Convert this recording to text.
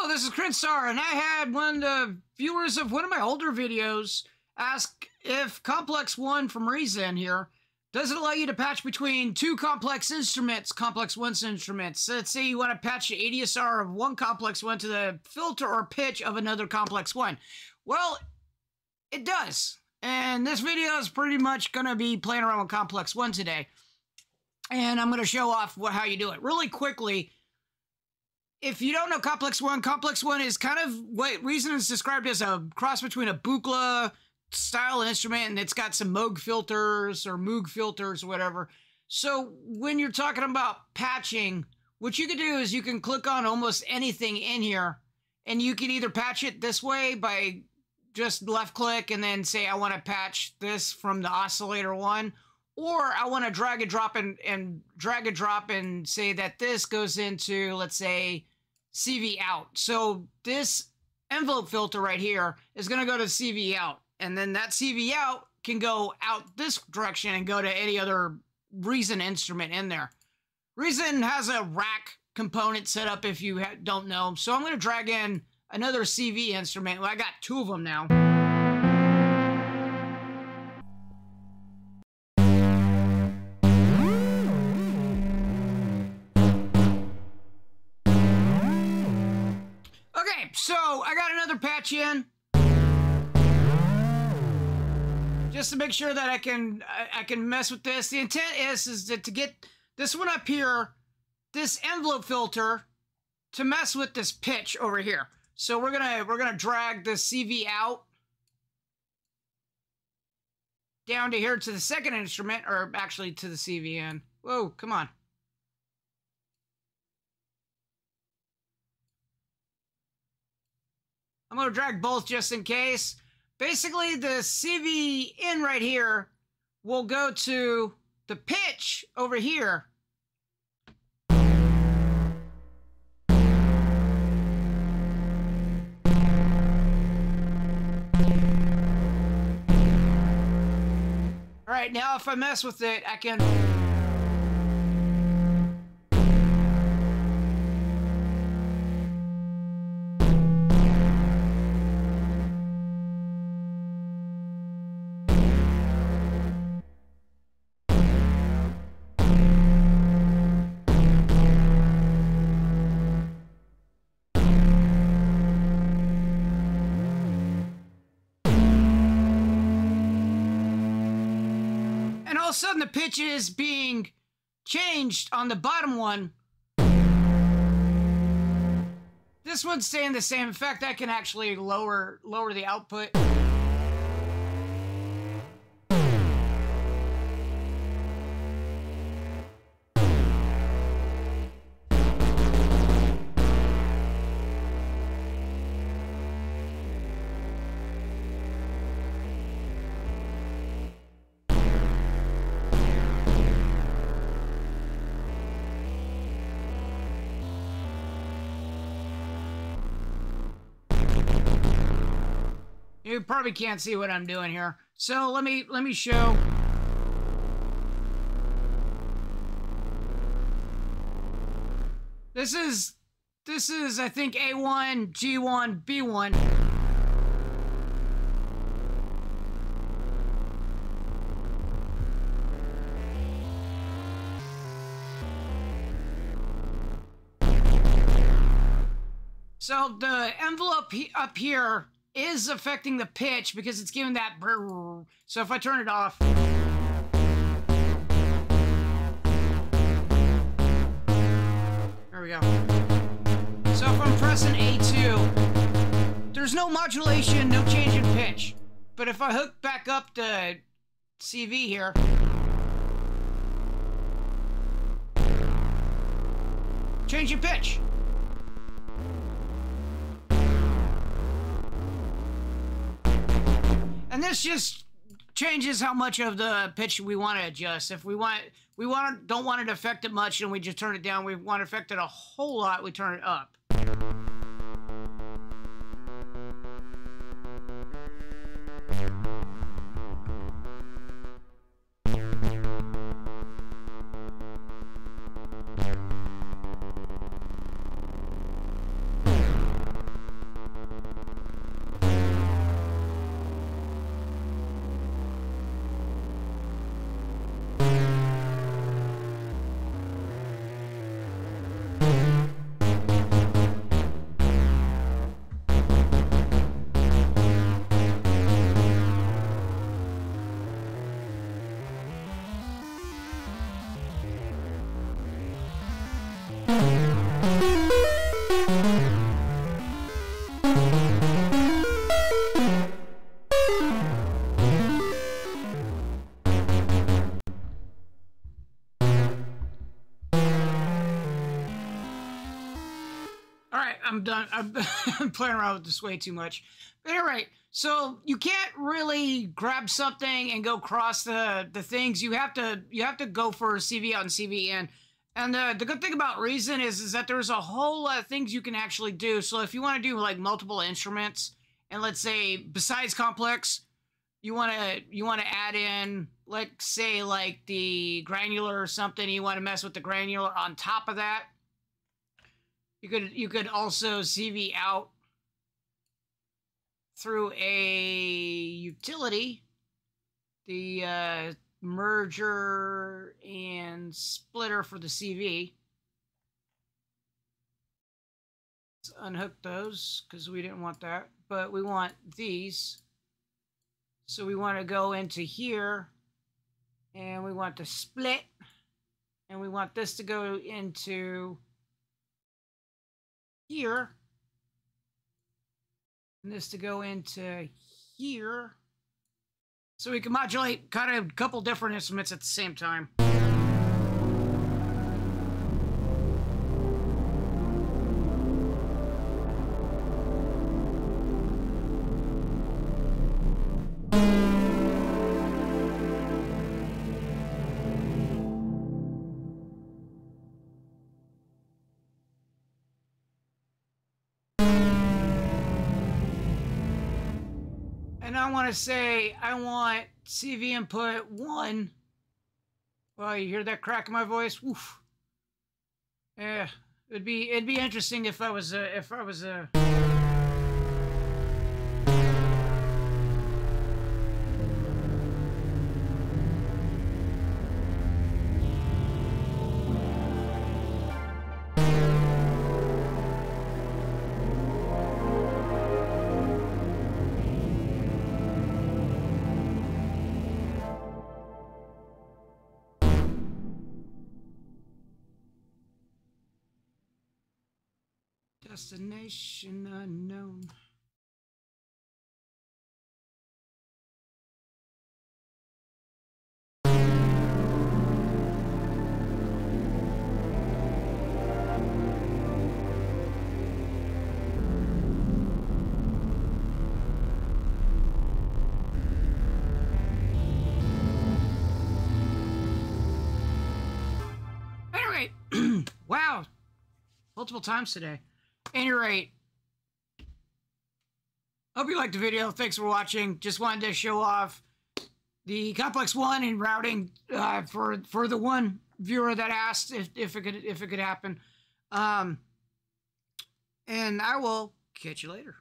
Hello, this is Crinstar, and I had one of the viewers of one of my older videos ask if Comlpex-1 from Reason here doesn't allow you to patch between two complex instruments, Comlpex-1 instruments. So let's say you want to patch the ADSR of one Comlpex-1 to the filter or pitch of another Comlpex-1. Well, it does. And this video is pretty much going to be playing around with Comlpex-1 today. And I'm going to show off how you do it. Really quickly, if you don't know Comlpex-1, Comlpex-1 is kind of what Reason is described as a cross between a Buchla style instrument, and it's got some Moog filters or whatever. So when you're talking about patching, what you can do is you can click on almost anything in here, and you can either patch it this way by just left click and then say, I want to patch this from the oscillator one, or I want to drag and drop and say that this goes into, let's say, CV out. So this envelope filter right here is going to go to CV out. And then that CV out can go out this direction and go to any other Reason instrument in there. Reason has a rack component set up if you don't know. So I'm going to drag in another CV instrument. Well, I got two of them now. Okay, so I got another patch in. Just to make sure that I can mess with this. The intent is that to get this one up here, this envelope filter, to mess with this pitch over here. So we're gonna drag the CV out down to here to the second instrument, or actually to the CV in. Whoa, come on. I'm gonna drag both just in case. Basically, the CV in right here will go to the pitch over here. All right, now if I mess with it, I can... all of a sudden the pitch is being changed on the bottom one. This one's staying the same. In fact, I can actually lower the output. You probably can't see what I'm doing here. So let me show. This is I think A1, G1, B1. So the envelope up here is affecting the pitch because it's giving that brrr. So if I turn it off, there we go. So if I'm pressing A2, there's no modulation, no change in pitch. But if I hook back up the CV here, change in pitch. And this just changes how much of the pitch we want to adjust. If don't want it to affect it much, then we just turn it down. We want to affect it a whole lot, we turn it up. I'm playing around with this way too much. But all right, so you can't really grab something and go cross the things. You have to go for CV out and CV in. And the good thing about Reason is that there's a whole lot of things you can actually do. So if you want to do like multiple instruments, and let's say besides complex, you want to add in, like, say, like the granular or something. You want to mess with the granular on top of that. You could also CV out through a utility, the merger and splitter for the CV. Let's unhook those because we didn't want that, but we want these. So we want to go into here, and we want to split, and we want this to go into here, and this to go into here. So we can modulate kind of a couple different instruments at the same time. And I want to say, I want CV input 1. Well, you hear that crack in my voice? Woof. Yeah, it'd be interesting if I was a destination unknown. Anyway, wow, multiple times today. At any rate, hope you liked the video. Thanks for watching. Just wanted to show off the Comlpex-1 and routing for the one viewer that asked if it could happen. And I will catch you later.